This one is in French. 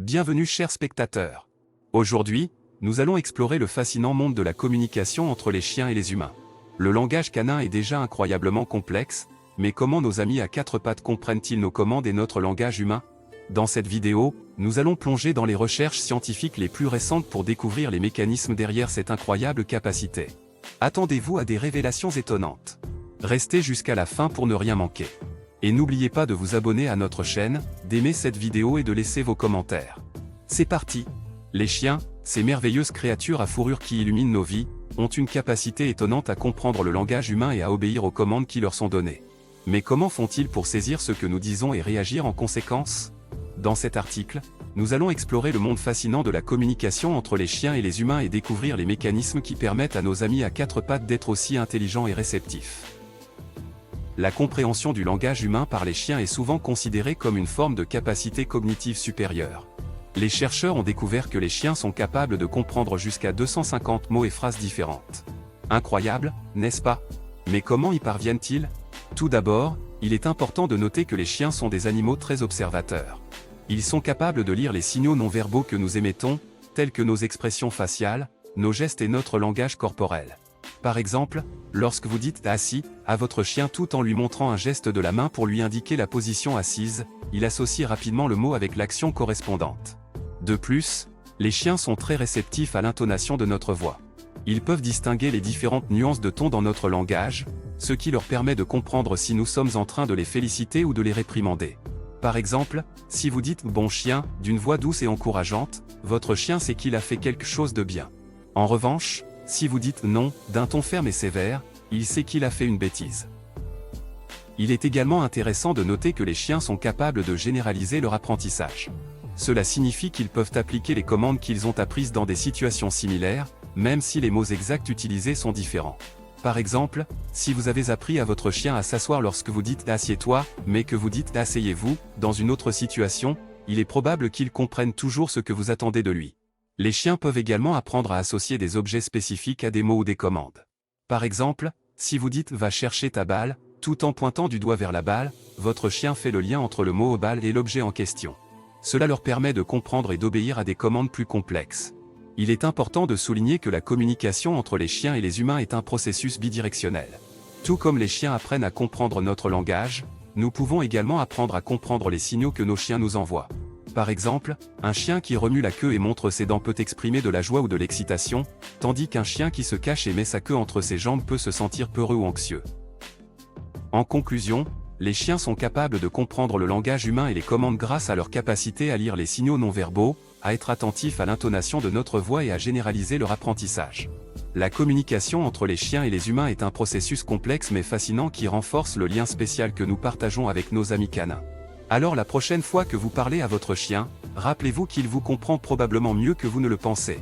Bienvenue chers spectateurs. Aujourd'hui, nous allons explorer le fascinant monde de la communication entre les chiens et les humains. Le langage canin est déjà incroyablement complexe, mais comment nos amis à quatre pattes comprennent-ils nos commandes et notre langage humain? Dans cette vidéo, nous allons plonger dans les recherches scientifiques les plus récentes pour découvrir les mécanismes derrière cette incroyable capacité. Attendez-vous à des révélations étonnantes. Restez jusqu'à la fin pour ne rien manquer. Et n'oubliez pas de vous abonner à notre chaîne, d'aimer cette vidéo et de laisser vos commentaires. C'est parti! Les chiens, ces merveilleuses créatures à fourrure qui illuminent nos vies, ont une capacité étonnante à comprendre le langage humain et à obéir aux commandes qui leur sont données. Mais comment font-ils pour saisir ce que nous disons et réagir en conséquence? Dans cet article, nous allons explorer le monde fascinant de la communication entre les chiens et les humains et découvrir les mécanismes qui permettent à nos amis à quatre pattes d'être aussi intelligents et réceptifs. La compréhension du langage humain par les chiens est souvent considérée comme une forme de capacité cognitive supérieure. Les chercheurs ont découvert que les chiens sont capables de comprendre jusqu'à 250 mots et phrases différentes. Incroyable, n'est-ce pas? Mais comment y parviennent-ils? Tout d'abord, il est important de noter que les chiens sont des animaux très observateurs. Ils sont capables de lire les signaux non-verbaux que nous émettons, tels que nos expressions faciales, nos gestes et notre langage corporel. Par exemple, lorsque vous dites « assis » à votre chien tout en lui montrant un geste de la main pour lui indiquer la position assise, il associe rapidement le mot avec l'action correspondante. De plus, les chiens sont très réceptifs à l'intonation de notre voix. Ils peuvent distinguer les différentes nuances de ton dans notre langage, ce qui leur permet de comprendre si nous sommes en train de les féliciter ou de les réprimander. Par exemple, si vous dites « bon chien » d'une voix douce et encourageante, votre chien sait qu'il a fait quelque chose de bien. En revanche, si vous dites « non » d'un ton ferme et sévère, il sait qu'il a fait une bêtise. Il est également intéressant de noter que les chiens sont capables de généraliser leur apprentissage. Cela signifie qu'ils peuvent appliquer les commandes qu'ils ont apprises dans des situations similaires, même si les mots exacts utilisés sont différents. Par exemple, si vous avez appris à votre chien à s'asseoir lorsque vous dites « assieds-toi », mais que vous dites « asseyez-vous » dans une autre situation, il est probable qu'il comprenne toujours ce que vous attendez de lui. Les chiens peuvent également apprendre à associer des objets spécifiques à des mots ou des commandes. Par exemple, si vous dites « va chercher ta balle », tout en pointant du doigt vers la balle, votre chien fait le lien entre le mot balle et l'objet en question. Cela leur permet de comprendre et d'obéir à des commandes plus complexes. Il est important de souligner que la communication entre les chiens et les humains est un processus bidirectionnel. Tout comme les chiens apprennent à comprendre notre langage, nous pouvons également apprendre à comprendre les signaux que nos chiens nous envoient. Par exemple, un chien qui remue la queue et montre ses dents peut exprimer de la joie ou de l'excitation, tandis qu'un chien qui se cache et met sa queue entre ses jambes peut se sentir peureux ou anxieux. En conclusion, les chiens sont capables de comprendre le langage humain et les commandes grâce à leur capacité à lire les signaux non-verbaux, à être attentifs à l'intonation de notre voix et à généraliser leur apprentissage. La communication entre les chiens et les humains est un processus complexe mais fascinant qui renforce le lien spécial que nous partageons avec nos amis canins. Alors la prochaine fois que vous parlez à votre chien, rappelez-vous qu'il vous comprend probablement mieux que vous ne le pensez.